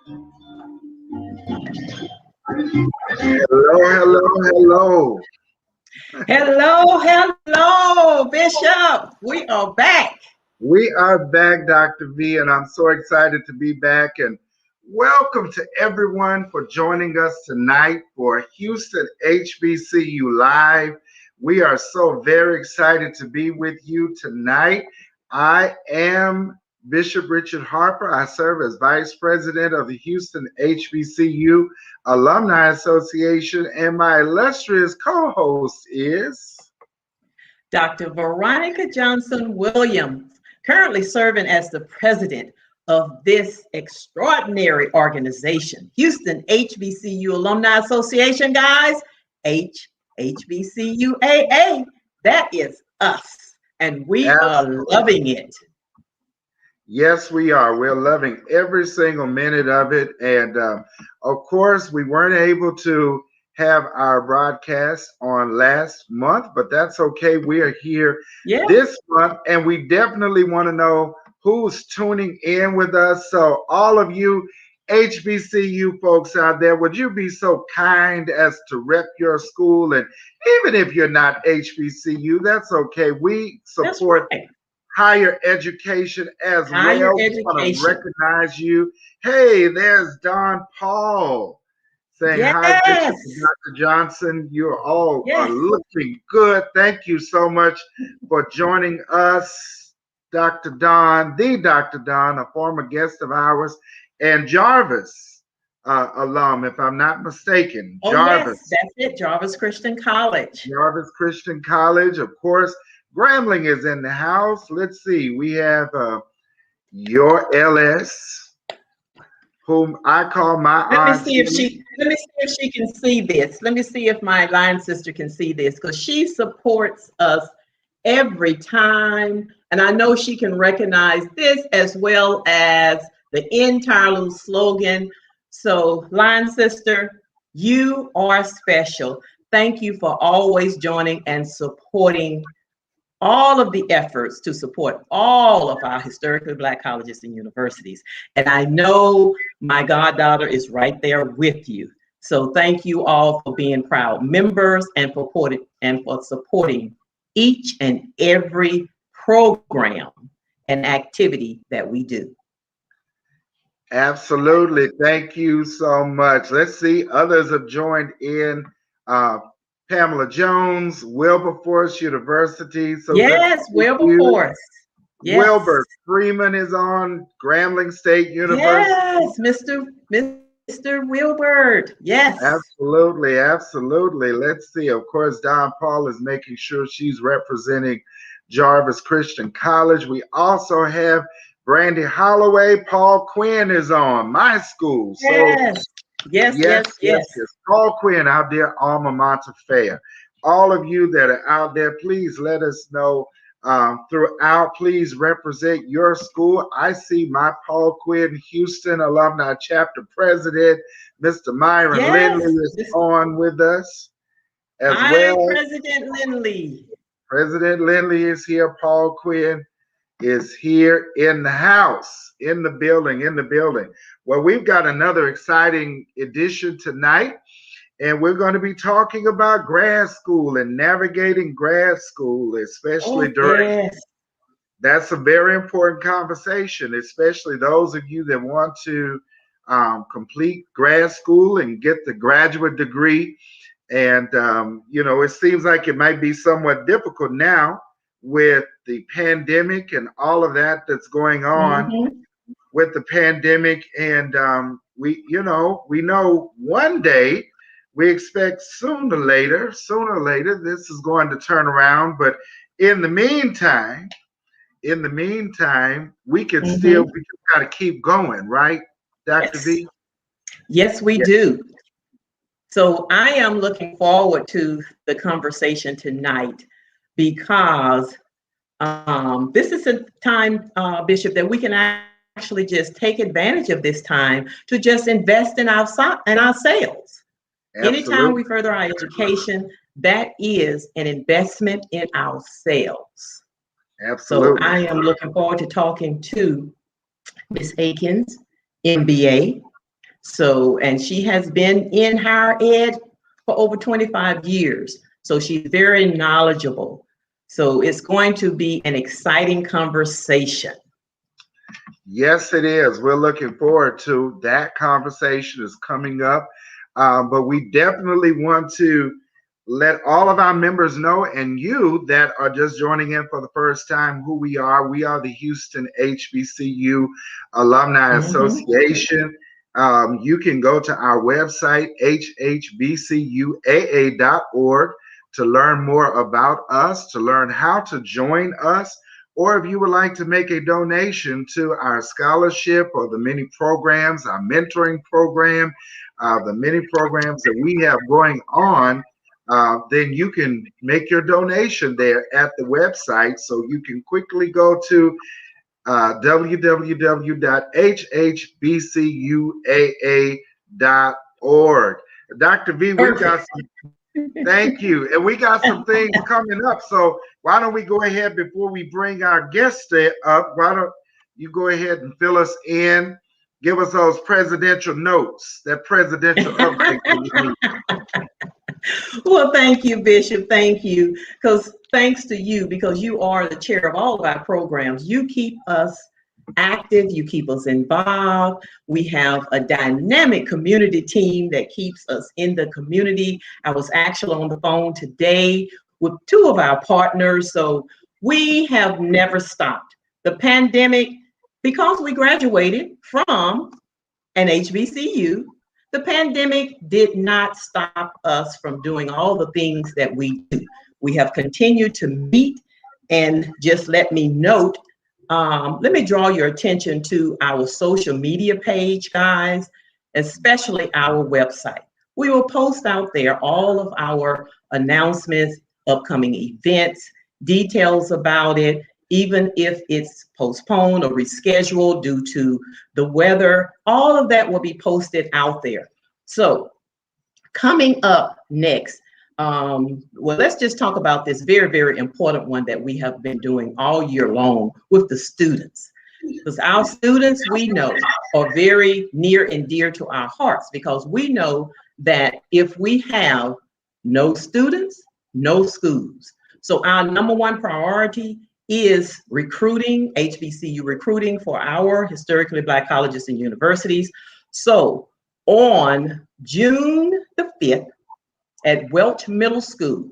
Hello. Hello, Bishop. We are back. We are back, Dr. V, and I'm so excited to be back. And welcome to everyone for joining us tonight for Houston HBCU Live. We are so very excited to be with you tonight. I am Bishop Richard Harper. I serve as Vice President of the Houston HBCU Alumni Association, and my illustrious co-host is Dr. Veronica Johnson Williams, currently serving as the president of this extraordinary organization, Houston HBCU Alumni Association, guys, HBCUAA. That is us, and we are loving it. Yes, we are. We're loving every single minute of it. And of course, we weren't able to have our broadcast on last month, but that's okay. We are here this month, and we definitely want to know who's tuning in with us. So all of you HBCU folks out there, would you be so kind as to rep your school? And even if you're not HBCU, that's okay. We support higher education as well. We want to recognize you. Hey, there's Don Paul saying hi, Bishop Dr. Johnson. You all are looking good. Thank you so much for joining us, Dr. Don, a former guest of ours, and Jarvis alum, if I'm not mistaken. Jarvis. Yes, that's it, Jarvis Christian College. Jarvis Christian College, of course. Grambling is in the house. Let's see. We have your LS, whom I call my aunt. Let me see if she can see this. Let me see if my line sister can see this, because she supports us every time. And I know she can recognize this as well as the entire little slogan. So, line sister, you are special. Thank you for always joining and supporting all of the efforts to support all of our historically Black colleges and universities. And I know my goddaughter is right there with you. So thank you all for being proud members and for supporting each and every program and activity that we do. Absolutely. Thank you so much. Let's see. Others have joined in. Pamela Jones, Wilberforce University. So yes, Wilberforce. Yes. Wilbur Freeman is on Grambling State University. Yes, Mr. Wilbert. Yes. Absolutely. Let's see. Of course, Don Paul is making sure she's representing Jarvis Christian College. We also have Brandy Holloway. Paul Quinn is on my school. Yes. Yes. Paul Quinn, our dear alma mater fair. All of you that are out there, please let us know throughout. Please represent your school. I see my Paul Quinn Houston Alumni Chapter President, Mr. Myron Lindley, is on with us as well. President Lindley. President Lindley is here. Paul Quinn is here in the house, in the building. Well, we've got another exciting edition tonight, and we're going to be talking about grad school and navigating grad school, especially during. That's a very important conversation, especially those of you that want to complete grad school and get the graduate degree. And, it seems like it might be somewhat difficult now with the pandemic and all of that's going on with the pandemic. And we know one day, we expect sooner or later, this is going to turn around. But in the meantime, we can we just got to keep going, right, Dr. V? Yes, we do. So I am looking forward to the conversation tonight, because this is a time, Bishop, that we can actually just take advantage of this time to just invest in ourselves. Anytime we further our education, that is an investment in ourselves. Absolutely. So I am looking forward to talking to Ms. Akins, MBA, So, and she has been in higher ed for over 25 years. So she's very knowledgeable. So it's going to be an exciting conversation. Yes, it is. We're looking forward to that conversation is coming up. But we definitely want to let all of our members know and you that are just joining in for the first time who we are. We are the Houston HBCU Alumni Association. You can go to our website, hhbcuaa.org, to learn more about us, to learn how to join us, or if you would like to make a donation to our scholarship or the many programs, our mentoring program, the many programs that we have going on, then you can make your donation there at the website. So you can quickly go to www.hhbcuaa.org. Dr. V, we got some. Thank you. And we got some things coming up. So why don't we go ahead before we bring our guests up? Why don't you go ahead and fill us in? Give us those presidential notes, that presidential update. Well, thank you, Bishop. Thank you. Because thanks to you, because you are the chair of all of our programs, you keep us active, you keep us involved. We have a dynamic community team that keeps us in the community. I was actually on the phone today with two of our partners. So we have never stopped. The pandemic, because we graduated from an HBCU, the pandemic did not stop us from doing all the things that we do. We have continued to meet, and just let me note, let me draw your attention to our social media page, guys, especially our website. We will post out there all of our announcements, upcoming events, details about it, even if it's postponed or rescheduled due to the weather, all of that will be posted out there. So coming up next, well, let's just talk about this very, very important one that we have been doing all year long with the students. Because our students, we know, are very near and dear to our hearts, because we know that if we have no students, no schools. So our number one priority is recruiting, HBCU recruiting for our historically Black colleges and universities. So on June the 5th at Welch Middle School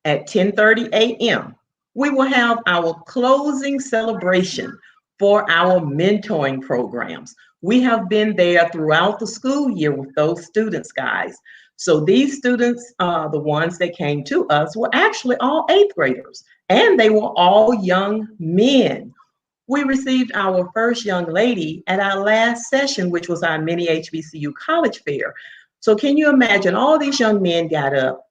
at 10:30 a.m., we will have our closing celebration for our mentoring programs. We have been there throughout the school year with those students, guys. So these students, the ones that came to us, were actually all 8th graders, and they were all young men. We received our first young lady at our last session, which was our mini HBCU college fair. So can you imagine, all these young men got up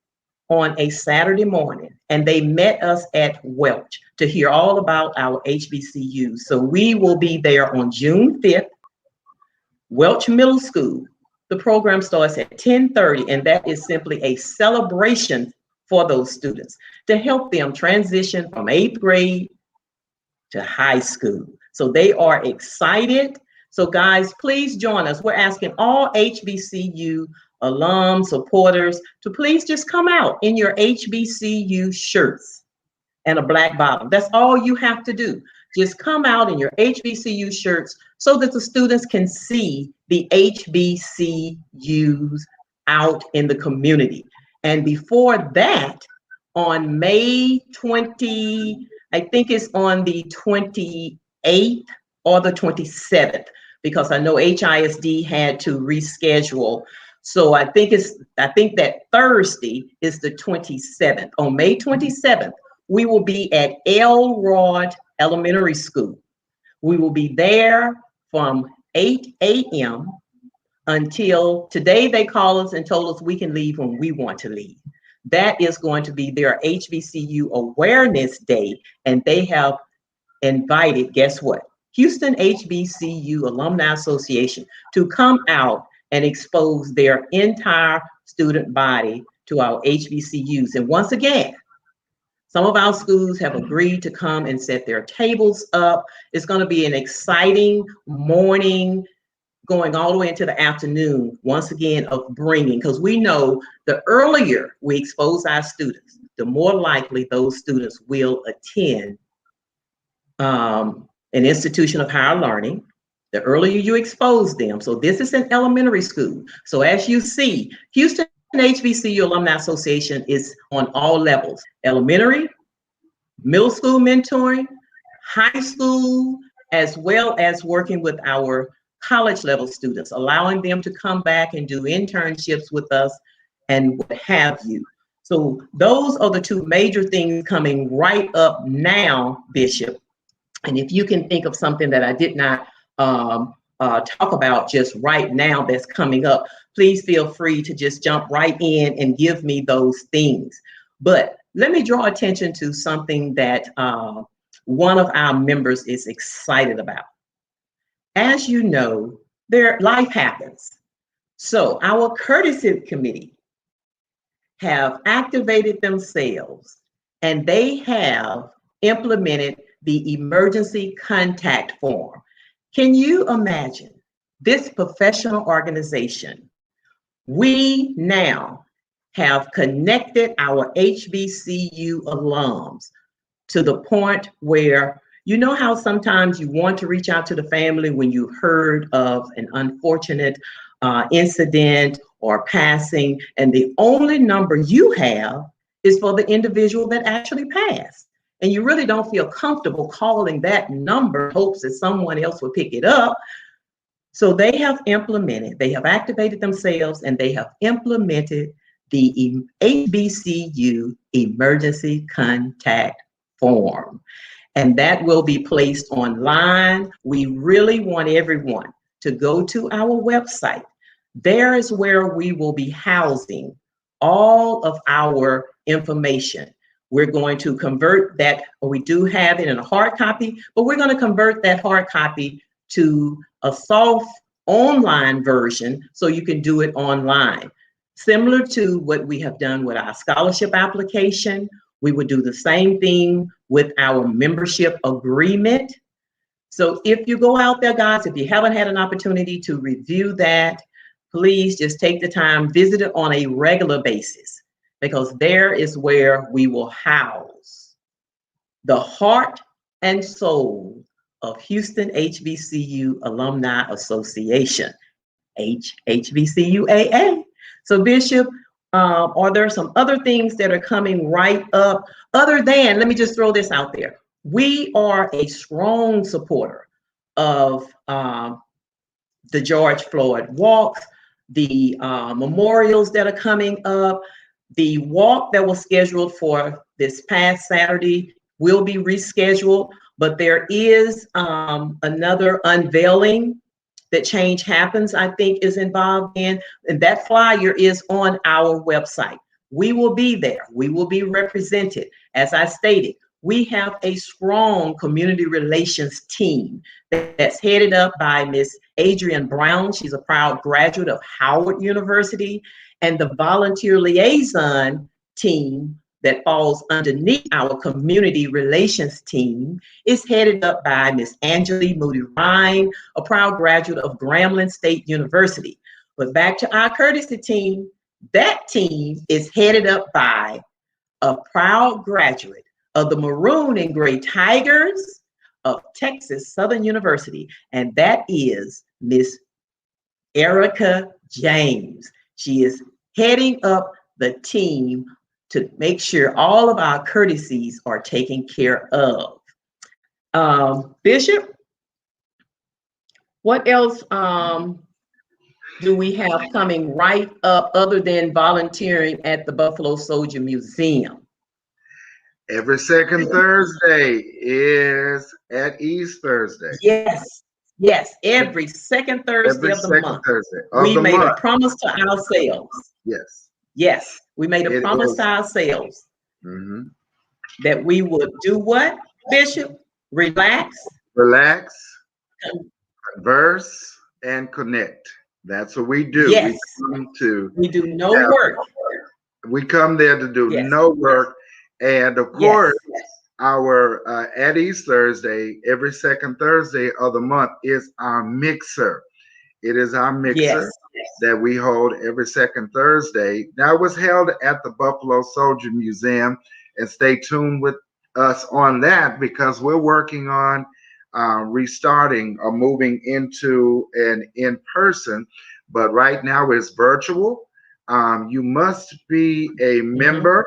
on a Saturday morning and they met us at Welch to hear all about our HBCUs. So we will be there on June 5th, Welch Middle School. The program starts at 10:30, and that is simply a celebration for those students to help them transition from 8th grade to high school. So they are excited. So guys, please join us. We're asking all HBCU alum supporters to please just come out in your HBCU shirts and a black bottom. That's all you have to do. Just come out in your HBCU shirts so that the students can see the HBCUs out in the community. And before that, on May 20, I think it's on the 28th or the 27th, because I know HISD had to reschedule. So I think that Thursday is the 27th. On May 27th, we will be at Elrod Elementary School. We will be there from 8 a.m. until today. They call us and told us we can leave when we want to leave. That is going to be their HBCU Awareness Day, and they have invited, guess what? Houston HBCU Alumni Association to come out and expose their entire student body to our HBCUs. And once again, some of our schools have agreed to come and set their tables up. It's going to be an exciting morning, going all the way into the afternoon, once again, of bringing, because we know the earlier we expose our students, the more likely those students will attend an institution of higher learning. The earlier you expose them. So this is an elementary school. So as you see, Houston HBCU Alumni Association is on all levels: elementary, middle school mentoring, high school, as well as working with our college level students, allowing them to come back and do internships with us and what have you. So those are the two major things coming right up now, Bishop. And if you can think of something that I did not talk about just right now that's coming up, please feel free to just jump right in and give me those things. But let me draw attention to something that one of our members is excited about. As you know, life happens. So our courtesy committee have activated themselves, and they have implemented the emergency contact form. Can you imagine this professional organization? We now have connected our HBCU alums to the point where, you know how sometimes you want to reach out to the family when you've heard of an unfortunate incident or passing, and the only number you have is for the individual that actually passed. And you really don't feel comfortable calling that number, hopes that someone else will pick it up. So they have activated themselves, and they have implemented the HBCU emergency contact form. And that will be placed online. We really want everyone to go to our website. There is where we will be housing all of our information. We're going to convert that, or we do have it in a hard copy, but we're going to convert that hard copy to a soft online version so you can do it online. Similar to what we have done with our scholarship application, we would do the same thing with our membership agreement. So if you go out there, guys, if you haven't had an opportunity to review that, please just take the time, visit it on a regular basis, because there is where we will house the heart and soul of Houston HBCU Alumni Association, HBCUAA. So Bishop, are there some other things that are coming right up other than, let me just throw this out there. We are a strong supporter of the George Floyd walks, the memorials that are coming up. The walk that was scheduled for this past Saturday will be rescheduled, but there is another unveiling that Change Happens, I think, is involved in, and that flyer is on our website. We will be there. We will be represented. As I stated, we have a strong community relations team that's headed up by Miss Adrienne Brown. She's a proud graduate of Howard University, and the volunteer liaison team that falls underneath our community relations team is headed up by Miss Angela Moody Ryan, a proud graduate of Grambling State University. But back to our courtesy team, that team is headed up by a proud graduate of the Maroon and Gray Tigers of Texas Southern University, and that is Miss Erica James. She is heading up the team to make sure all of our courtesies are taken care of. Bishop, what else do we have coming right up other than volunteering at the Buffalo Soldier Museum? Every second Thursday is at East Thursday. Yes, yes, every second Thursday of the month. We made a promise to ourselves. Yes. Yes, we made a promise to ourselves that we would do what, Bishop? Relax. Relax, converse, and connect. That's what we do. Yes. We do no work. We come there to do no work. And of course, our at East Thursday, every second Thursday of the month is our mixer. It is our mixer Yes. that we hold every second Thursday. Now, it was held at the Buffalo Soldier Museum, and stay tuned with us on that because we're working on restarting or moving into an in person, but right now it's virtual. You must be a Mhm. member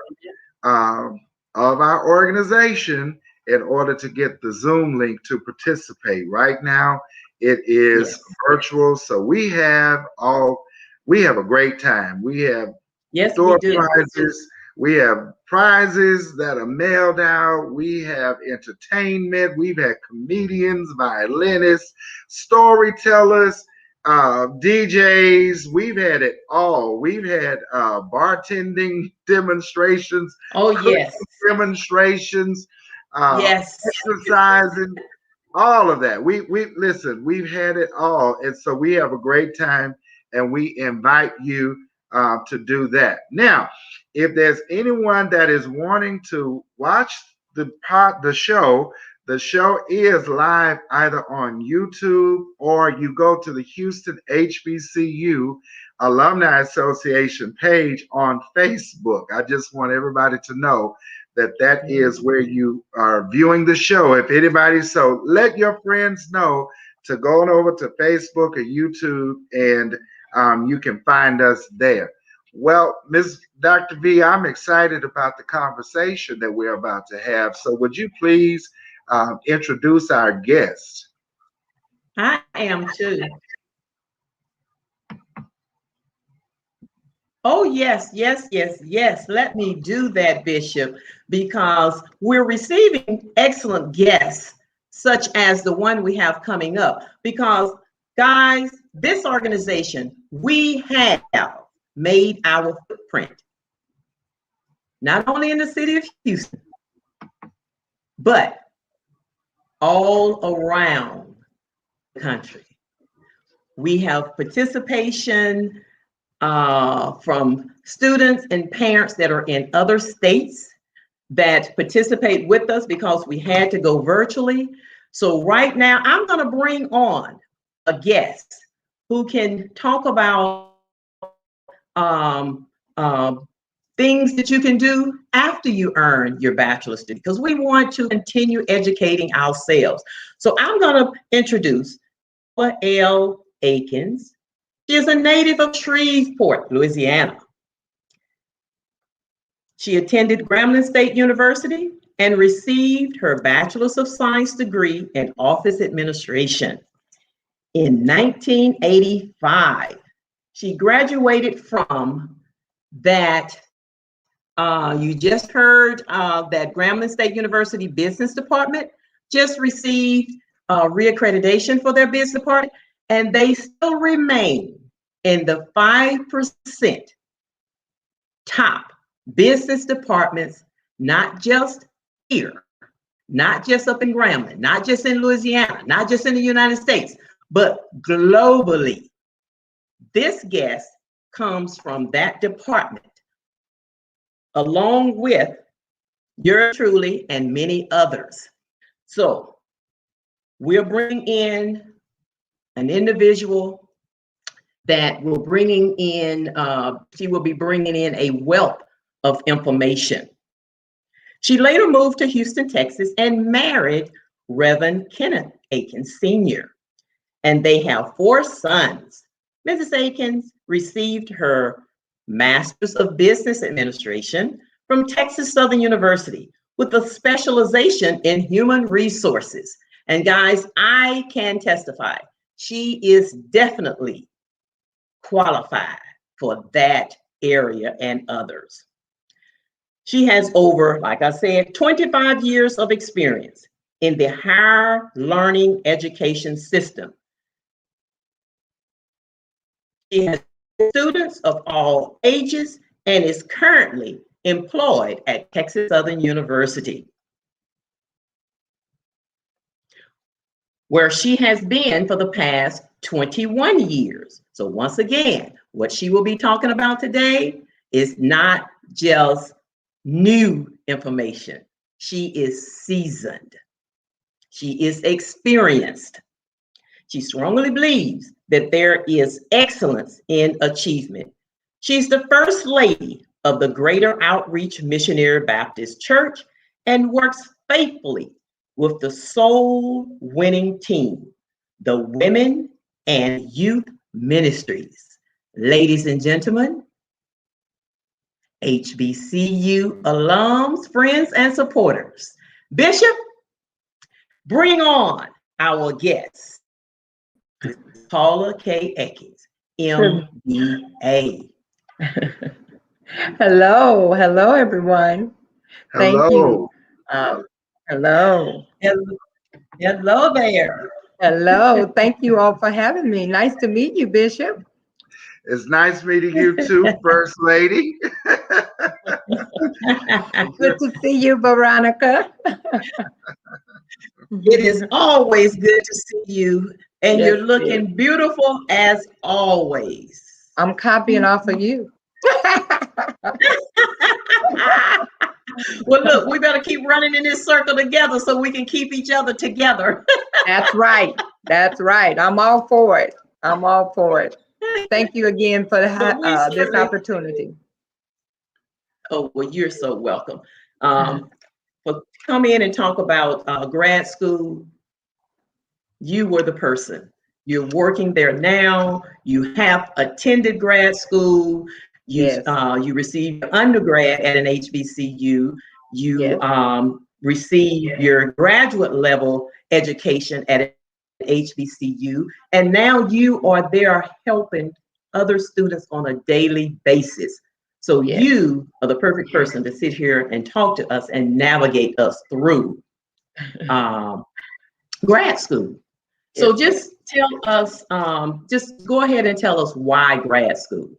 um, of our organization in order to get the Zoom link to participate. Right now, it is Yes. virtual, so we have a great time. We have Yes, we door do. prizes. We have prizes that are mailed out. We have entertainment. We've had comedians, violinists, storytellers, DJs. We've had it all. We've had bartending demonstrations, Oh, cooking yes. demonstrations, uh, Yes. exercising, all of that. We listen. We've had it all, and so we have a great time, and we invite you to do that. Now, if there's anyone that is wanting to watch the show is live either on YouTube or you go to the Houston HBCU Alumni Association page on Facebook. I just want everybody to know that that is where you are viewing the show. If anybody, so let your friends know to go on over to Facebook or YouTube, and you can find us there. Well, Ms. Dr. V, I'm excited about the conversation that we're about to have. So, would you please introduce our guest? I am too. Oh, yes, yes, yes, yes. Let me do that, Bishop, because we're receiving excellent guests, such as the one we have coming up. Because, guys, this organization, we have made our footprint, not only in the city of Houston, but all around the country. We have participation from students and parents that are in other states that participate with us because we had to go virtually. So right now, I'm going to bring on a guest who can talk about um, uh, things that you can do after you earn your bachelor's degree, because we want to continue educating ourselves. So I'm going to introduce L. Akins. She is a native of Shreveport, Louisiana. She attended Grambling State University and received her Bachelor's of Science degree in Office Administration. In 1985, she graduated from that, you just heard that Grambling State University Business Department just received reaccreditation for their business department, and they still remain in the 5% top business departments, not just here, not just up in Grambling, not just in Louisiana, not just in the United States, but globally. This guest comes from that department, along with yours truly and many others. So we're bringing in an individual that will bringing in, she will be bringing in a wealth of information. She later moved to Houston, Texas, and married Reverend Kenneth Akins Sr., and they have 4 sons. Mrs. Akins received her Master's of Business Administration from Texas Southern University with a specialization in human resources. And guys, I can testify, she is definitely qualified for that area and others. She has over, like I said, 25 years of experience in the higher learning education system. She has students of all ages and is currently employed at Texas Southern University, where she has been for the past 21 years. So once again, what she will be talking about today is not just new information. She is seasoned. She is experienced. She strongly believes that there is excellence in achievement. She's the First Lady of the Greater Outreach Missionary Baptist Church and works faithfully with the soul-winning team, the Women and Youth Ministries. Ladies and gentlemen, HBCU alums, friends, and supporters, Bishop, bring on our guest, Paula K. Eckes, MBA. Hello, everyone. Thank you. Hello. Hello. Hello there. Hello. Thank you all for having me. Nice to meet you, Bishop. It's nice meeting you too, First Lady. Good to see you, Veronica. It is always good to see you, and Yes, you're looking beautiful as always. I'm copying off of you. Well, look, we better keep running in this circle together so we can keep each other together. That's right. That's right. I'm all for it. I'm all for it. Thank you again for this opportunity. Oh, well, you're so welcome. For come in and talk about grad school. You were the person. You're working there now. You have attended grad school. You you received your undergrad at an HBCU. You received your graduate level education at an HBCU, and now you are there helping other students on a daily basis. So you are the perfect person to sit here and talk to us and navigate us through grad school. So just tell us, just go ahead and tell us why grad school.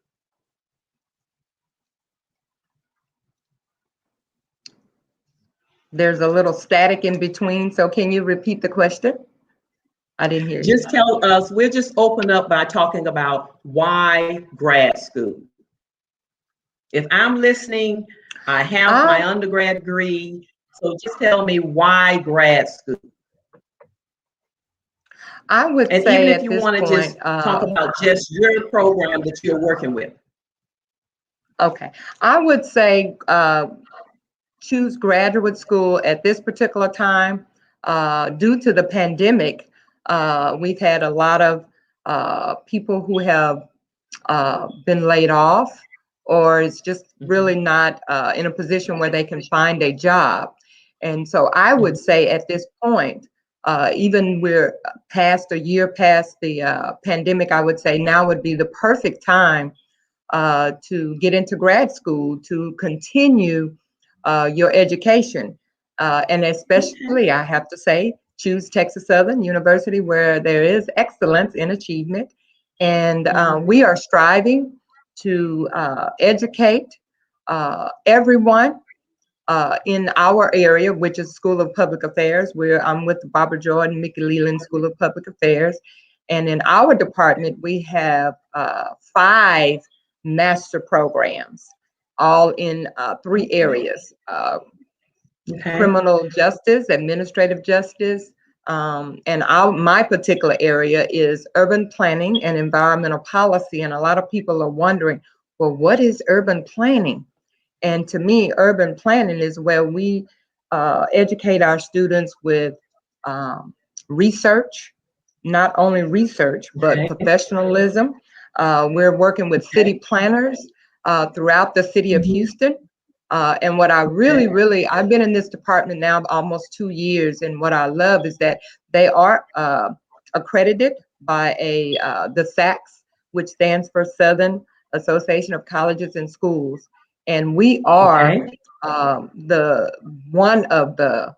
There's a little static in between, so can you repeat the question? I didn't hear you. Just tell us, we'll just open up by talking about why grad school. If I'm listening, I have my undergrad degree, so just tell me why grad school. I would say, even if you want to just talk about just your program that you're working with. Okay, I would say choose graduate school at this particular time. Due to the pandemic, we've had a lot of people who have been laid off, or is just really not in a position where they can find a job. And so I would say at this point, even we're past a year past the pandemic, I would say now would be the perfect time to get into grad school, to continue your education. And especially, I have to say, choose Texas Southern University, where there is excellence in achievement. And we are striving to educate everyone in our area, which is School of Public Affairs, where I'm with the Barbara Jordan, Mickey Leland School of Public Affairs. And in our department, we have 5 master programs, all in 3 areas: criminal justice, administrative justice, and my particular area is urban planning and environmental policy. And a lot of people are wondering, well, what is urban planning? And to me, urban planning is where we educate our students with research, not only research, but professionalism. We're working with city planners throughout the city of Houston. And what I really, I've been in this department now almost 2 years, and what I love is that they are accredited by the SACS, which stands for Southern Association of Colleges and Schools. And we are one of the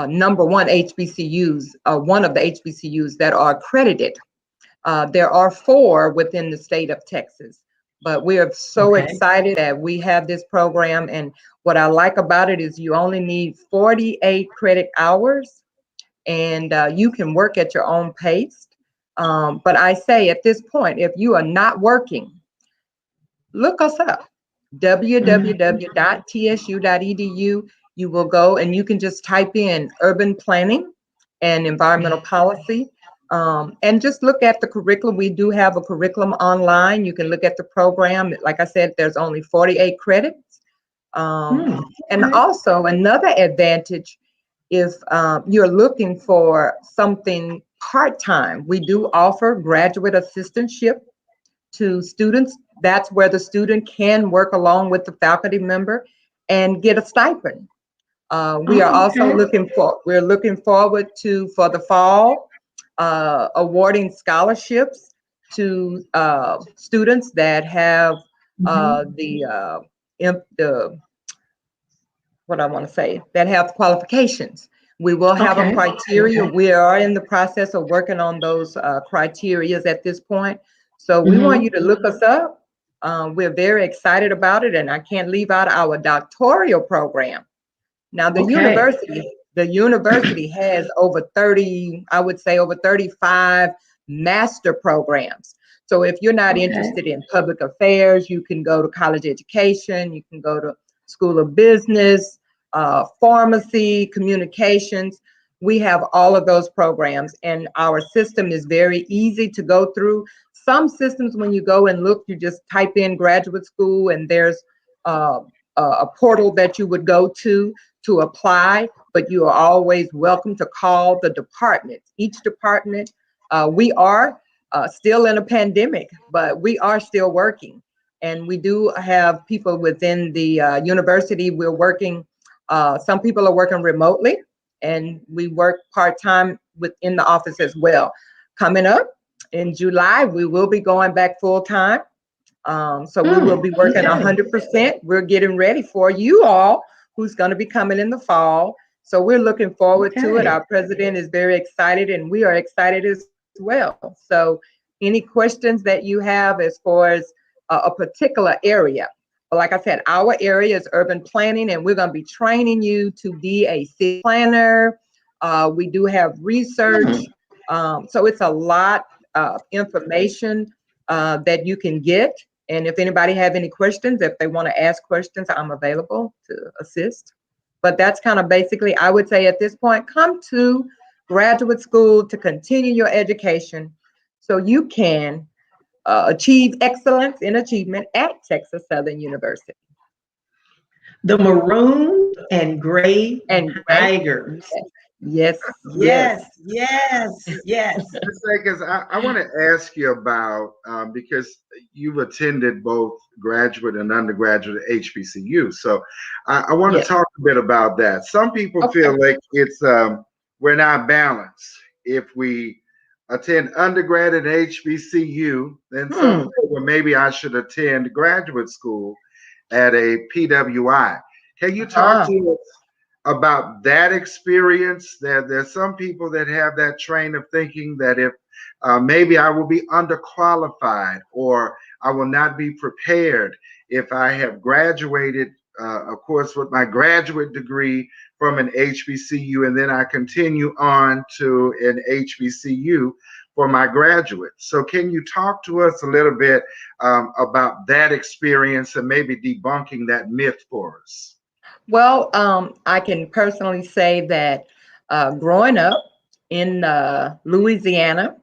number 1 HBCUs, one of the HBCUs that are accredited. There are 4 within the state of Texas, but we are so excited that we have this program. And what I like about it is you only need 48 credit hours, and you can work at your own pace. But I say at this point, if you are not working, look us up. www.tsu.edu. You will go and you can just type in urban planning and environmental policy. And just look at the curriculum. We do have a curriculum online. You can look at the program. Like I said, there's only 48 credits. And also another advantage, if you're looking for something part-time, we do offer graduate assistantship to students. That's where the student can work along with the faculty member and get a stipend. We are also we're looking forward to, for the fall, awarding scholarships to students that have what I want to say, that have qualifications. We will have a criteria. We are in the process of working on those criteria at this point. So we want you to look us up. We're very excited about it, and I can't leave out our doctoral program. Now, the university has over 30, I would say over 35 master programs. So if you're not interested in public affairs, you can go to college education, you can go to School of Business, pharmacy, communications. We have all of those programs, and our system is very easy to go through. Some systems, when you go and look, you just type in graduate school, and there's a portal that you would go to apply, but you are always welcome to call the department. Each department, we are still in a pandemic, but we are still working. And we do have people within the university. We're working, some people are working remotely, and we work part-time within the office as well. Coming up in July, we will be going back full-time. So we will be working 100%. We're getting ready for you all who's going to be coming in the fall. So we're looking forward to it. Our president is very excited, and we are excited as well. So any questions that you have as far as a particular area, like I said, our area is urban planning, and we're going to be training you to be a city planner. We do have research. So it's a lot of information that you can get. And if anybody have any questions, if they want to ask questions, I'm available to assist. But that's kind of basically, I would say at this point, come to graduate school to continue your education so you can achieve excellence in achievement at Texas Southern University. The maroon and gray tigers. Yes. Because I want to ask you about, because you've attended both graduate and undergraduate at HBCU. So I want to talk a bit about that. Some people feel like it's we're not balanced. If we attend undergrad at HBCU, then some say, well, maybe I should attend graduate school at a PWI. Can you talk to us about that experience? There's some people that have that train of thinking that if maybe I will be underqualified, or I will not be prepared if I have graduated, of course, with my graduate degree from an HBCU, and then I continue on to an HBCU for my graduate. So can you talk to us a little bit about that experience and maybe debunking that myth for us? Well, I can personally say that growing up in Louisiana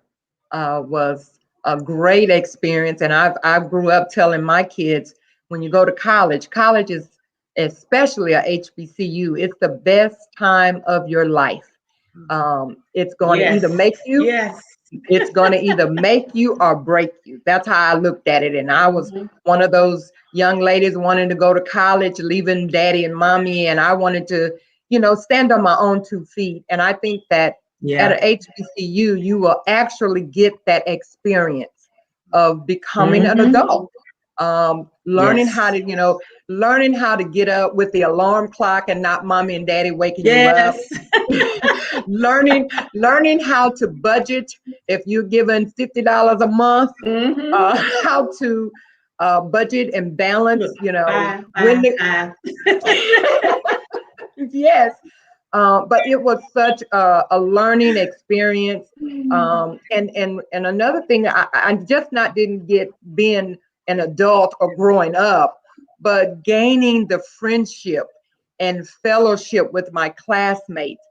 was a great experience. And I grew up telling my kids, when you go to college, college is, especially a HBCU, it's the best time of your life. It's going to either make you, it's going to either make you or break you. That's how I looked at it. And I was one of those young ladies wanting to go to college, leaving daddy and mommy. And I wanted to, stand on my own 2 feet. And I think that at an HBCU, you will actually get that experience of becoming an adult. Learning how to, learning how to get up with the alarm clock and not mommy and daddy waking you up. learning how to budget if you're given $50 a month, how to budget and balance, yes. But it was such a learning experience. And another thing, I just didn't get being an adult or growing up, but gaining the friendship and fellowship with my classmates.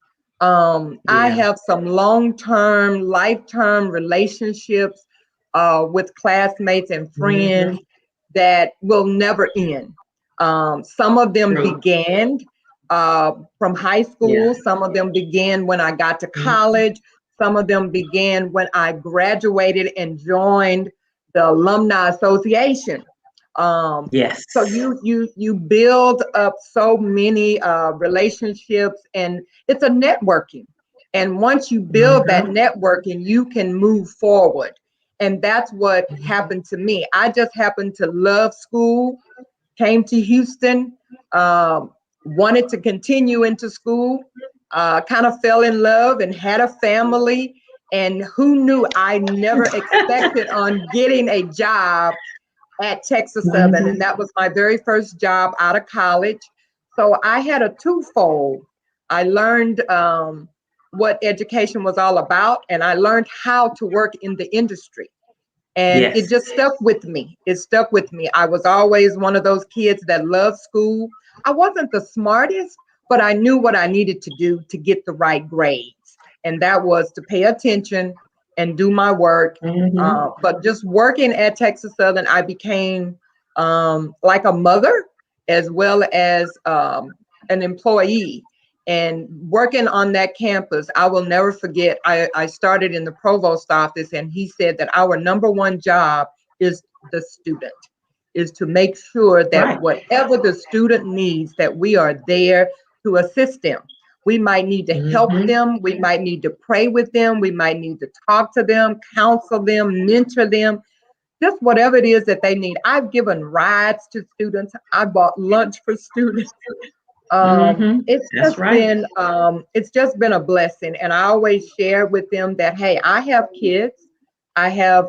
I Yeah. have some long-term, lifetime relationships with classmates and Mm-hmm. friends that will never end. Some of them True. began from high Yeah. school. Some of them began when I got to Mhm. college. Some of them began when I graduated and joined the Alumni Association. Yes. So you build up so many relationships, and it's a networking. And once you build that Mm-hmm. networking, you can move forward. And that's what Mm-hmm. happened to me. I just happened to love school, came to Houston, wanted to continue into school, kind of fell in love and had a family. And who knew I never expected on getting a job at Texas Southern, and Mm-hmm. that was my very first job out of college. So I had a twofold. I learned what education was all about, and I learned how to work in the industry. And it Yes. just stuck with me. It stuck with me. I was always one of those kids that loved school. I wasn't the smartest, but I knew what I needed to do to get the right grades. And that was to pay attention and do my work. Mm-hmm. But just working at Texas Southern, I became like a mother as well as an employee. And working on that campus, I will never forget. I started in the provost office, and he said that our number one job is the student, is to make sure that Right. whatever the student needs, that we are there to assist them. We might need to help Mm-hmm. them. We might need to pray with them. We might need to talk to them, counsel them, mentor them, just whatever it is that they need. I've given rides to students. I bought lunch for students. Mm-hmm. That's right. It's just been a blessing, and I always share with them that, hey, I have kids, I have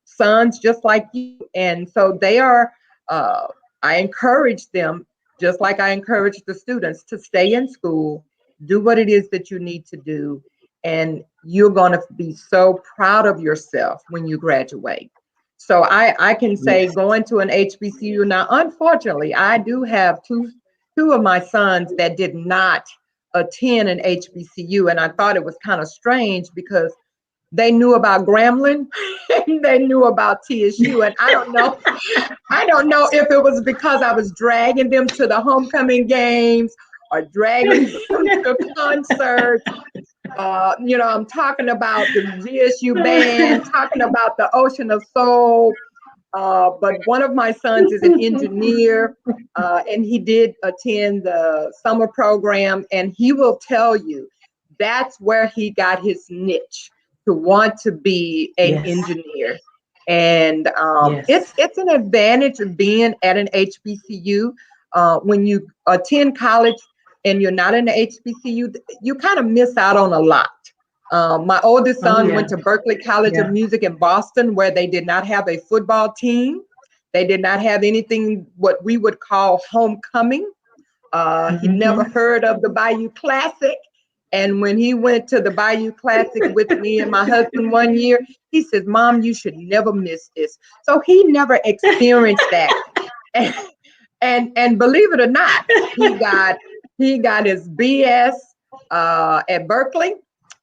sons just like you, and so they are. Uh, I encourage them, just like I encourage the students, to stay in school, do what it is that you need to do, and you're going to be so proud of yourself when you graduate. So I can say Yes. going to an HBCU now. Unfortunately, I do have two of my sons that did not attend an HBCU, and I thought it was kind of strange because they knew about Grambling and they knew about TSU, and I don't know if it was because I was dragging them to the homecoming games or dragging them to concerts. I'm talking about the GSU band, talking about the Ocean of Soul, but one of my sons is an engineer, and he did attend the summer program, and he will tell you that's where he got his niche, to want to be an Yes. engineer. And Yes. it's an advantage of being at an HBCU. When you attend college and you're not in the HBCU, you kind of miss out on a lot. My oldest Oh son yeah. went to Berklee College of Yeah. Music in Boston, where they did not have a football team. They did not have anything what we would call homecoming. He never Mm-hmm. heard of the Bayou Classic. And when he went to the Bayou Classic with me and my husband one year, he says, "Mom, you should never miss this." So he never experienced that. And believe it or not, he got his BS at Berkeley,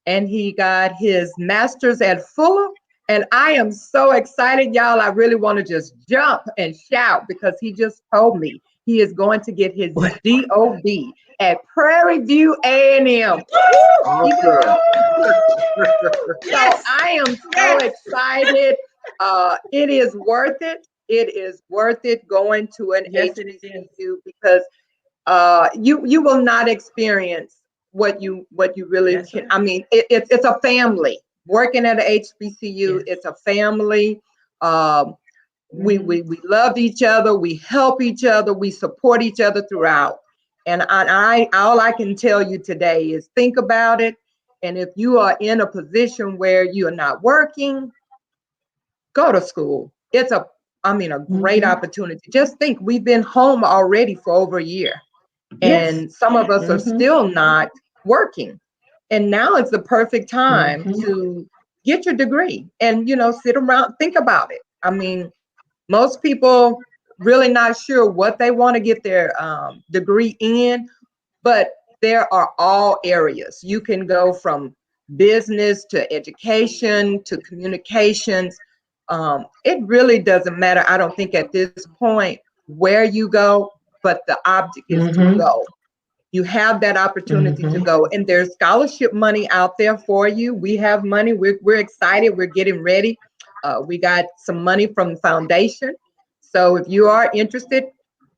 and he got his master's at Fuller. And I am so excited, y'all. I really want to just jump and shout because he just told me he is going to get his What? DOB at Prairie View A&M. Awesome. So Yes. I am so Yes. excited. It is worth it. It is worth it going to an Yes, it is. HBCU because you will not experience what you really That's can. right. I mean, it's a family. Working at a HBCU, Yes. it's a family. Um, Mm-hmm. we love each other, we help each other, we support each other throughout. And I all I can tell you today is think about it. And if you are in a position where you're not working, go to school. It's a great Mm-hmm. opportunity. Just think, we've been home already for over a year, Yes. and some of us are Mm-hmm. still not working. And now is the perfect time Mm-hmm. to get your degree and sit around, think about it. I mean, most people really not sure what they want to get their degree in, but there are all areas. You can go from business to education to communications. It really doesn't matter, I don't think, at this point where you go, but the object is to go. You have that opportunity to go, and there's scholarship money out there for you. We have money. We're excited. We're getting ready. We got some money from the foundation. So if you are interested,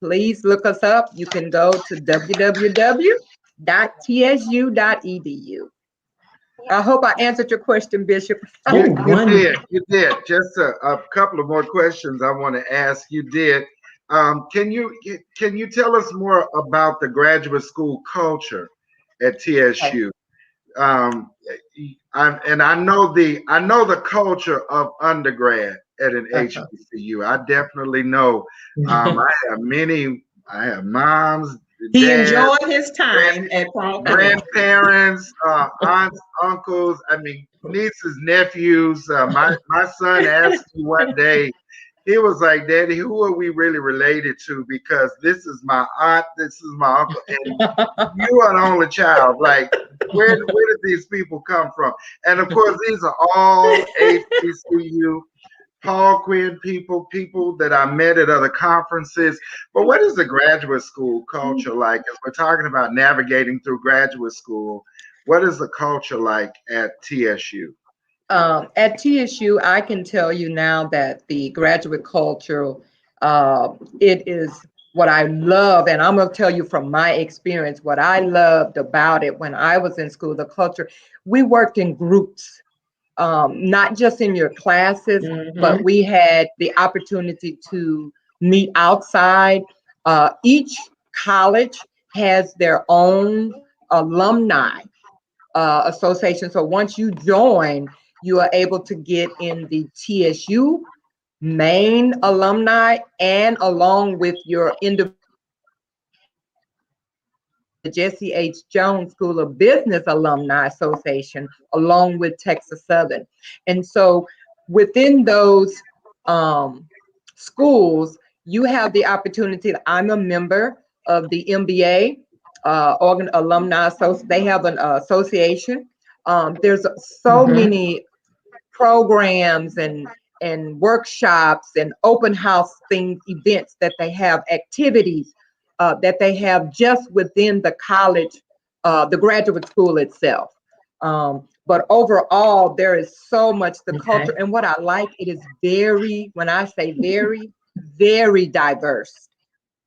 please look us up. You can go to www.tsu.edu. I hope I answered your question, Bishop. You did. Just a couple of more questions I want to ask. You did. Can you tell us more about the graduate school culture at TSU? I know the culture of undergrad at an HBCU. I definitely know. I have moms. He dads, enjoyed his time at Paul. Grandparents, aunts, uncles. I mean, nieces, nephews. My son asked me one day. He was like, "Daddy, who are we really related to? Because this is my aunt, this is my uncle, and you are the only child. Like, where did these people come from?" And of course, these are all HBCU, Paul Quinn people that I met at other conferences. But what is the graduate school culture like? As we're talking about navigating through graduate school, what is the culture like at TSU? At TSU, I can tell you now that the graduate culture, it is what I love, and I'm going to tell you from my experience, what I loved about it when I was in school, the culture. We worked in groups, not just in your classes, but we had the opportunity to meet outside. Each college has their own alumni association. So once you join, you are able to get in the TSU main alumni, and along with your individual the Jesse H. Jones School of Business Alumni Association, along with Texas Southern. And so within those schools, you have the opportunity. I'm a member of the MBA Alumni Association. They have an association. There's so many programs and workshops and open house things, events that they have, activities that they have just within the college, the graduate school itself. But overall, there is so much the culture. And what I like, it is very, when I say very, very diverse,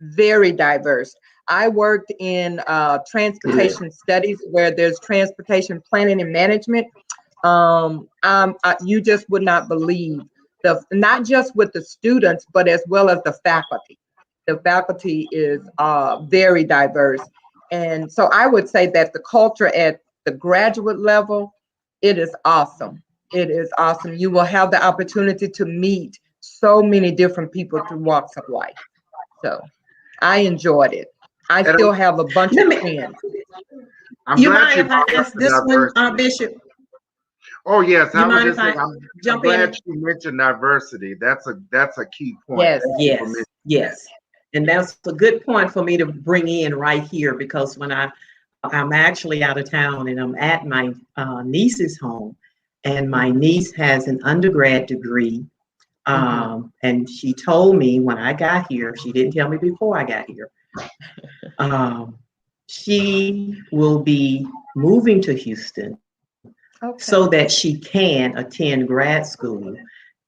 very diverse. I worked in transportation studies where there's transportation planning and management. You just would not believe not just with the students, but as well as the faculty. The faculty is very diverse. And so I would say that the culture at the graduate level, it is awesome. It is awesome. You will have the opportunity to meet so many different people through walks of life. So I enjoyed it. I still have a bunch of friends. You mind if I ask this one, Bishop? Oh yes, I'm glad you mentioned diversity. That's a key point. Yes. And that's a good point for me to bring in right here, because when I'm actually out of town and I'm at my niece's home, and my niece has an undergrad degree. And she told me when I got here, she didn't tell me before I got here, she will be moving to Houston so that she can attend grad school.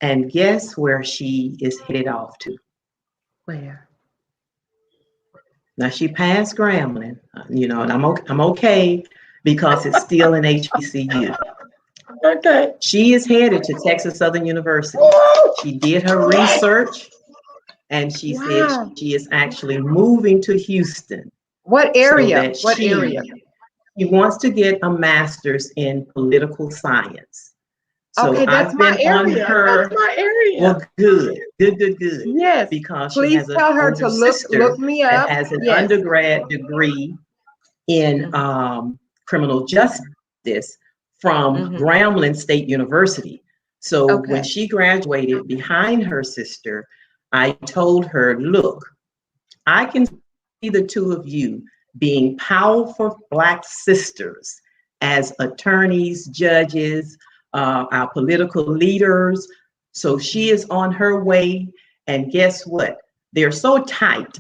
And guess where she is headed off to? Where? Now she passed Grambling, and I'm okay because it's still an HBCU. Okay. She is headed to Texas Southern University. She did her research, and she said she is actually moving to Houston. What area? She wants to get a master's in political science. So that's my area. That's my area. Well, good. Yes. Because please she has tell her to look me up. That has an undergrad degree in criminal justice from Grambling State University. So when she graduated behind her sister, I told her, look, I can see the two of you being powerful Black sisters as attorneys, judges, our political leaders. So she is on her way. And guess what? They're so tight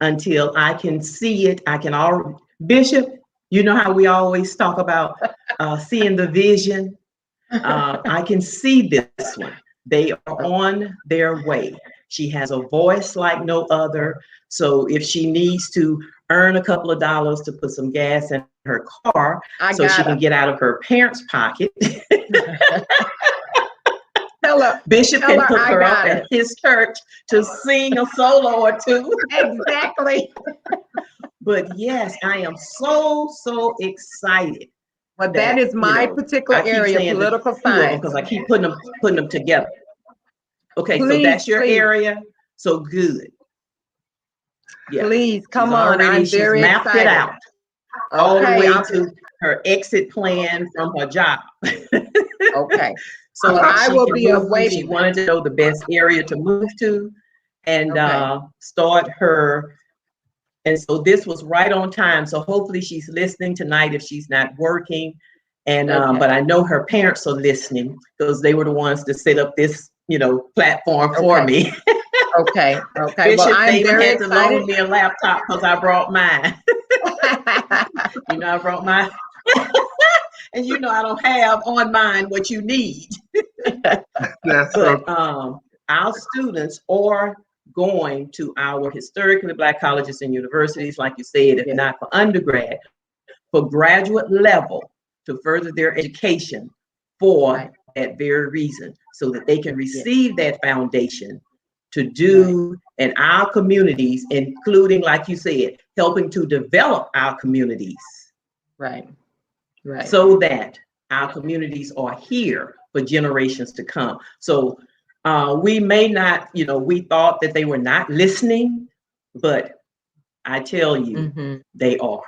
until I can see it. I can already, Bishop, you know how we always talk about seeing the vision. I can see this one. They are on their way. She has a voice like no other. So if she needs to earn a couple of dollars to put some gas in her car so she can get out of her parents' pocket, Bishop can hook her up at his church to sing a solo or two. Exactly. But yes, I am so excited. But that is my particular area, political science. Because I keep putting them together. Okay, please, so that's your area. So good. Yeah. Please come on. I'm very mapped excited. It out. All the way to her exit plan from her job. Okay. So I will be awaiting. She wanted to know the best area to move to and start her. And so this was right on time. So hopefully she's listening tonight if she's not working. And but I know her parents are listening because they were the ones to set up this, platform for me. Okay. Bishop, well, I'm very excited. To loan me a laptop because I brought mine. I brought mine. And I don't have on mine what you need. But our students are going to our historically Black colleges and universities, like you said, if not for undergrad, for graduate level to further their education for that very reason, so that they can receive that foundation to do in our communities, including, like you said, helping to develop our communities. Right. So that our communities are here for generations to come. So we may not, we thought that they were not listening, but I tell you, they are.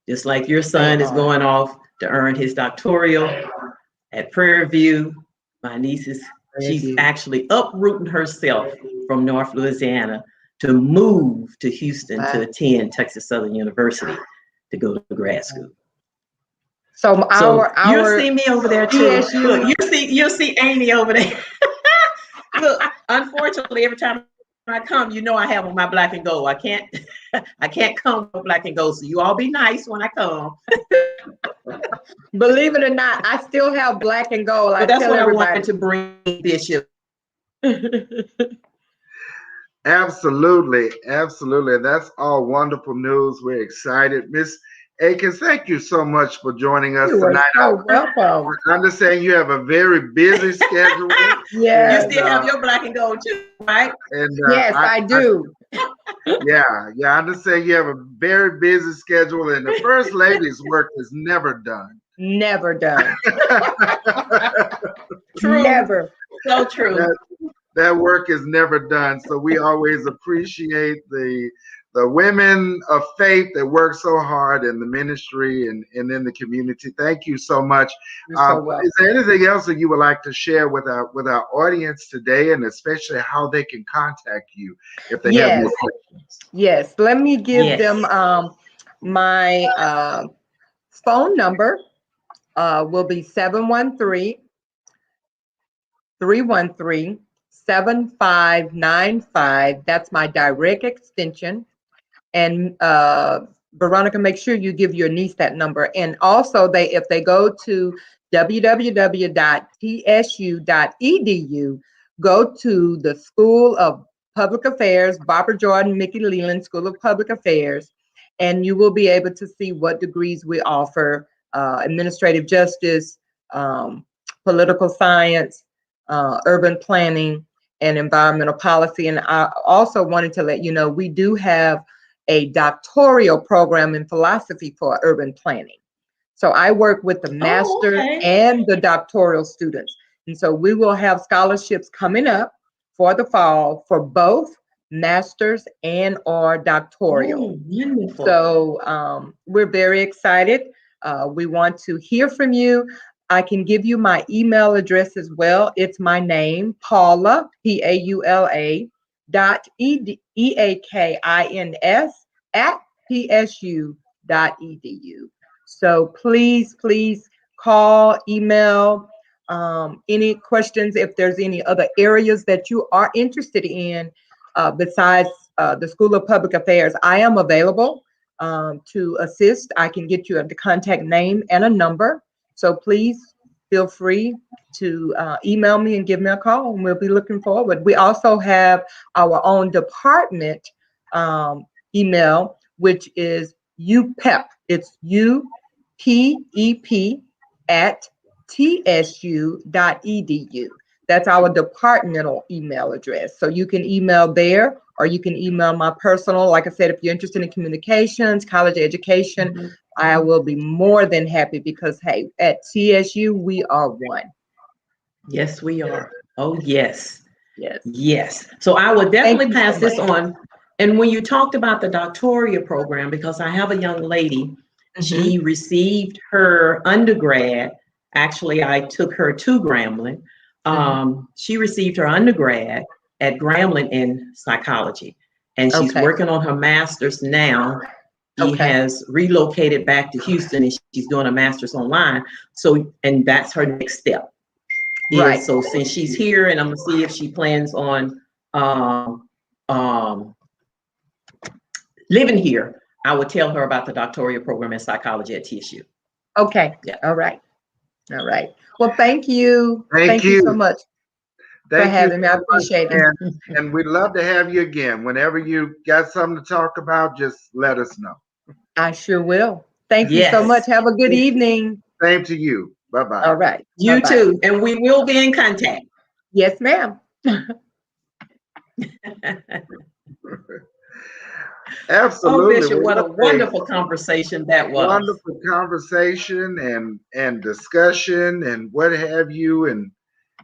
Just like your son is going off to earn his doctoral at Prairie View. My niece she's actually uprooting herself from North Louisiana to move to Houston to attend Texas Southern University to go to grad school. So you'll see me over there too. Look, you'll see Amy over there. Look, unfortunately, every time I come, I have on my black and gold. I can't come with black and gold. So you all be nice when I come. Believe it or not, I still have black and gold. But that's what I wanted to bring, Bishop. Absolutely. That's all wonderful news. We're excited. Miss Akins, thank you so much for joining us tonight. So welcome. I understand you have a very busy schedule. Yeah. You still have your black and gold too, right? And yes, I do. I understand you have a very busy schedule, and the First Lady's work is never done. Never done. True. Never. So true. That work is never done. So we always appreciate the women of faith that work so hard in the ministry and in the community. Thank you so much. Is there anything else that you would like to share with our audience today, and especially how they can contact you if they have more questions? Yes, let me give them my phone number. Will be 713-313-7595. That's my direct extension. And Veronica, make sure you give your niece that number. And also, if they go to www.tsu.edu, go to the School of Public Affairs, Barbara Jordan, Mickey Leland School of Public Affairs, and you will be able to see what degrees we offer: administrative justice, political science, urban planning, and environmental policy. And I also wanted to let you know we do have a doctoral program in philosophy for urban planning. So I work with the master and the doctoral students. And so we will have scholarships coming up for the fall for both masters and or doctoral. Oh, wonderful. So we're very excited. We want to hear from you. I can give you my email address as well. It's my name, Paula, Paula, .eakins tsu.edu. So please call, email, any questions. If there's any other areas that you are interested in besides the School of Public Affairs, I am available to assist. I can get you the contact name and a number. So please feel free to email me and give me a call, and we'll be looking forward. We also have our own department email, which is UPEP. It's UPEP at tsu.edu. That's our departmental email address. So you can email there, or you can email my personal. Like I said, if you're interested in communications, college education, I will be more than happy, because, hey, at TSU, we are one. Yes, we are. Oh, yes. Yes. Yes. So I will definitely pass this on. And when you talked about the doctoral program, because I have a young lady, she received her undergrad. Actually, I took her to Grambling. She received her undergrad at Grambling in psychology, and she's working on her master's now. She has relocated back to Houston, and she's doing a master's online. So, and that's her next step. Right. So since she's here, and I'm gonna see if she plans on living here, I would tell her about the doctoral program in psychology at TSU. Okay. Yeah. All right. All right. Well, thank you. Thank you so much for having me. I appreciate it. And we'd love to have you again. Whenever you got something to talk about, just let us know. I sure will. Thank you so much. Have a good evening. Same to you. Bye-bye. All right. You too. And we will be in contact. Yes, ma'am. Absolutely. Oh, Bishop, what a wonderful conversation that was. Wonderful conversation and discussion and what have you. And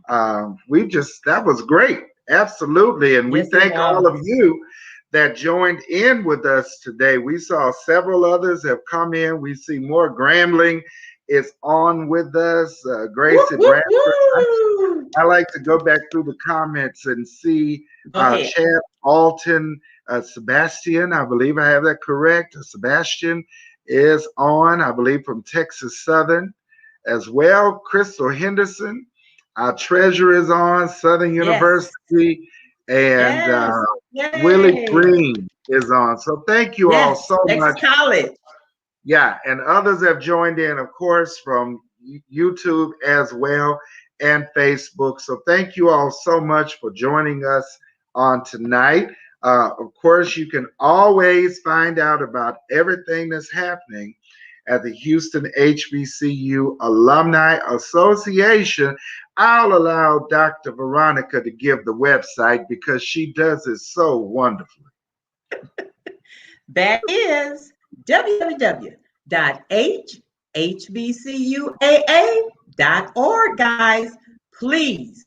that was great. Absolutely. And we thank all of you that joined in with us today. We saw several others have come in. We see more. Grambling is on with us. Grace at Bradford. I like to go back through the comments and see Chad Alton, Sebastian. I believe I have that correct. Sebastian is on, I believe, from Texas Southern as well. Crystal Henderson, our treasurer, is on Southern University. And Willie Green is on. So thank you all so much. College. Yeah, and others have joined in, of course, from YouTube as well and Facebook. So thank you all so much for joining us on tonight. Of course, you can always find out about everything that's happening at the Houston HBCU Alumni Association. I'll allow Dr. Veronica to give the website because she does it so wonderfully. That is www.hbcuaa.org, guys. Please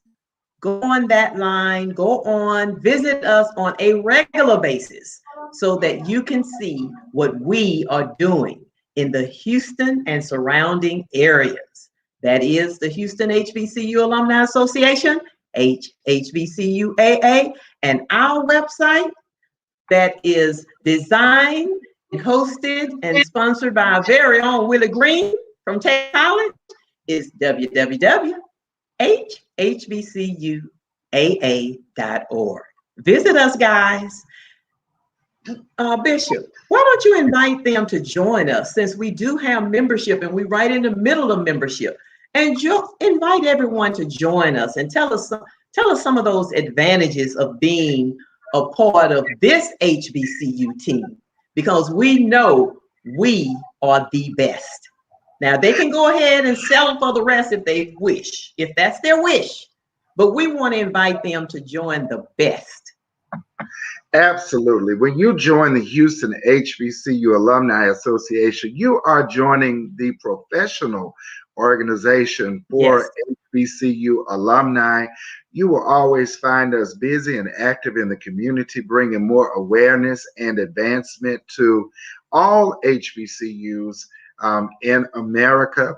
go on that line, go on, visit us on a regular basis so that you can see what we are doing in the Houston and surrounding areas. That is the Houston HBCU Alumni Association, HBCUAA, and our website that is designed and hosted and sponsored by our very own Willie Green from Tech College is www.hbcuaa.org. Visit us, guys. Bishop, why don't you invite them to join us, since we do have membership and we're right in the middle of membership, and invite everyone to join us and tell us some of those advantages of being a part of this HBCU team, because we know we are the best. Now, they can go ahead and sell for the rest if they wish, if that's their wish, but we want to invite them to join the best. Absolutely. When you join the Houston HBCU Alumni Association, you are joining the professional organization for HBCU alumni. You will always find us busy and active in the community, bringing more awareness and advancement to all HBCUs in America.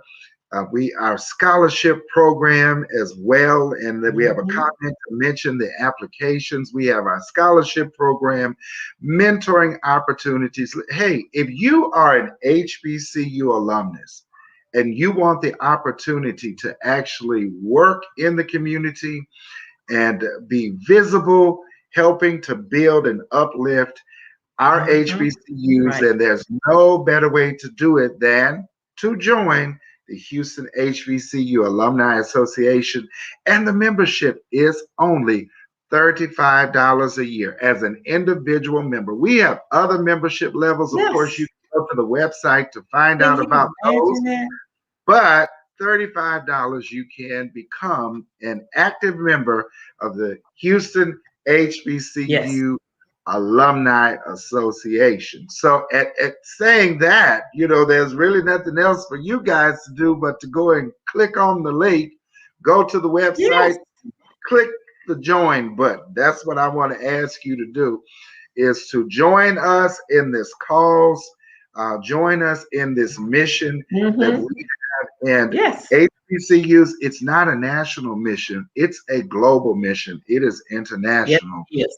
Our scholarship program as well, and that we have a Mhm. comment to mention the applications. We have our scholarship program, mentoring opportunities. Hey, if you are an HBCU alumnus and you want the opportunity to actually work in the community and be visible, helping to build and uplift our Mhm. HBCUs, Right. and there's no better way to do it than to join the Houston HBCU Alumni Association. And the membership is only $35 a year as an individual member. We have other membership levels. Of course, you Yes. can go to the website to find Can out you about those. imagine that? But $35, you can become an active member of the Houston Yes. HBCU Alumni Association. So, at saying that, there's really nothing else for you guys to do but to go and click on the link, go to the Yes. website, click the join button. That's what I want to ask you to do, is to join us in this cause, join us in this mission that Mhm. we and Yes. HBCUs. It's not a national mission, it's a global mission. It is Yes. international Yes.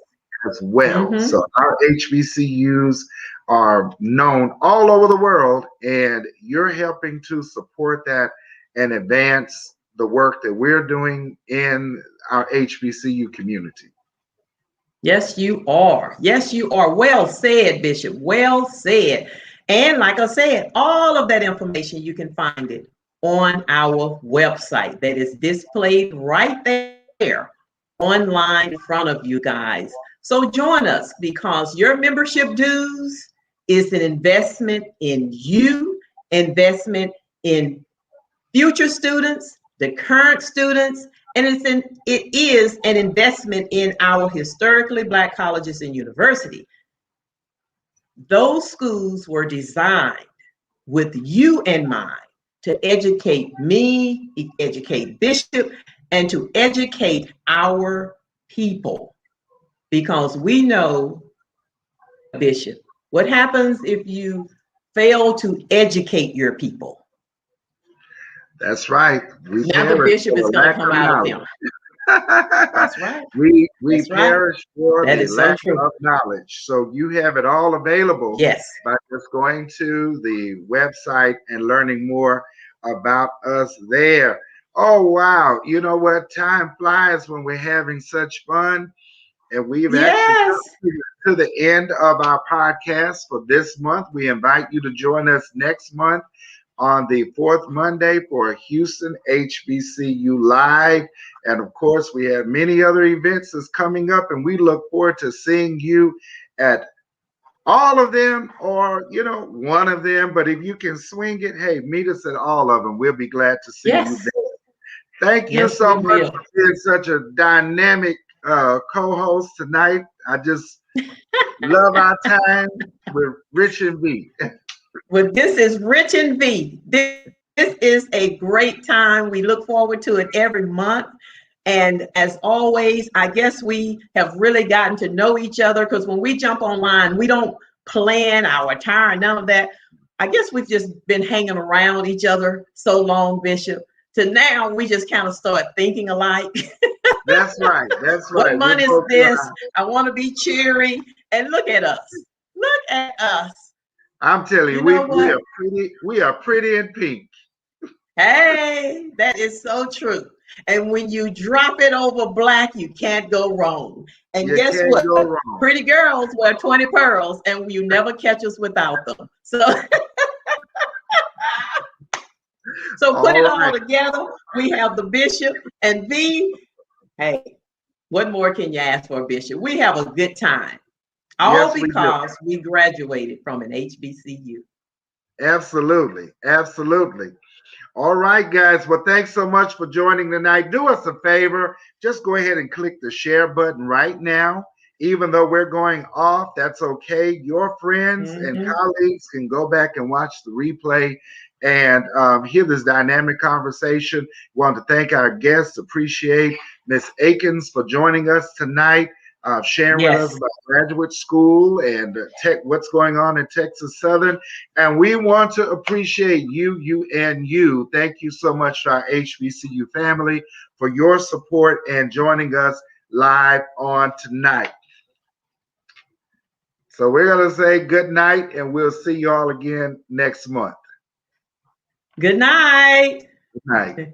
as well. So Mhm. our HBCUs are known all over the world, and you're helping to support that and advance the work that we're doing in our HBCU community. Yes, you are. Yes, you are. Well said, Bishop. Well said. And like I said, all of that information, you can find it on our website that is displayed right there online in front of you guys. So join us, because your membership dues is an investment in you, investment in future students, the current students, and it is an investment in our historically Black colleges and universities. Those schools were designed with you in mind to educate me, educate Bishop, and to educate our people. Because we know, Bishop, what happens if you fail to educate your people? That's right. We Now the perish bishop for is the going to lack come of out of knowledge. them. That's right. We That's right. perish for That the is so lack true. of knowledge. So you have it all available Yes. by just going to the website and learning more about us there. Oh wow. You know what? Time flies when we're having such fun. And we've actually Yes. come to the end of our podcast for this month. We invite you to join us next month on the fourth Monday for Houston HBCU Live. And of course, we have many other events that's coming up, and we look forward to seeing you at all of them, or one of them. But if you can swing it, hey, meet us at all of them. We'll be glad to see you Yes. there. Thank you Yes, so we much will. for being such a dynamic co-host tonight. I just love our time with Rich and V. Well, this is Rich and V. This is a great time. We look forward to it every month. And as always, I guess we have really gotten to know each other, because when we jump online, we don't plan our attire, none of that. I guess we've just been hanging around each other so long, Bishop, to now we just kind of start thinking alike. That's right. That's What right. We're month is both this? I want to be cheery. And look at us. Look at us. I'm telling you, You we know we what? are pretty. We are pretty in pink. Hey, that is so true. And when you drop it over black, you can't go wrong. And You guess can't what? go wrong. Pretty girls wear 20 pearls, and you never catch us without them. So put All it right. all together. We have the bishop and V. Hey, what more can you ask for, Bishop? We have a good time. All Yes, we do. because we graduated from an HBCU. Absolutely. Absolutely. All right, guys. Well, thanks so much for joining tonight. Do us a favor. Just go ahead and click the share button right now. Even though we're going off, that's okay. Your friends and Mhm. colleagues can go back and watch the replay and hear this dynamic conversation. Want to thank our guests. Appreciate Miss Akins for joining us tonight. sharing with us Yes. about graduate school and what's going on in Texas Southern. And we want to appreciate you, and you. Thank you so much to our HBCU family for your support and joining us live on tonight. So we're going to say good night, and we'll see you all again next month. Good night. Good night.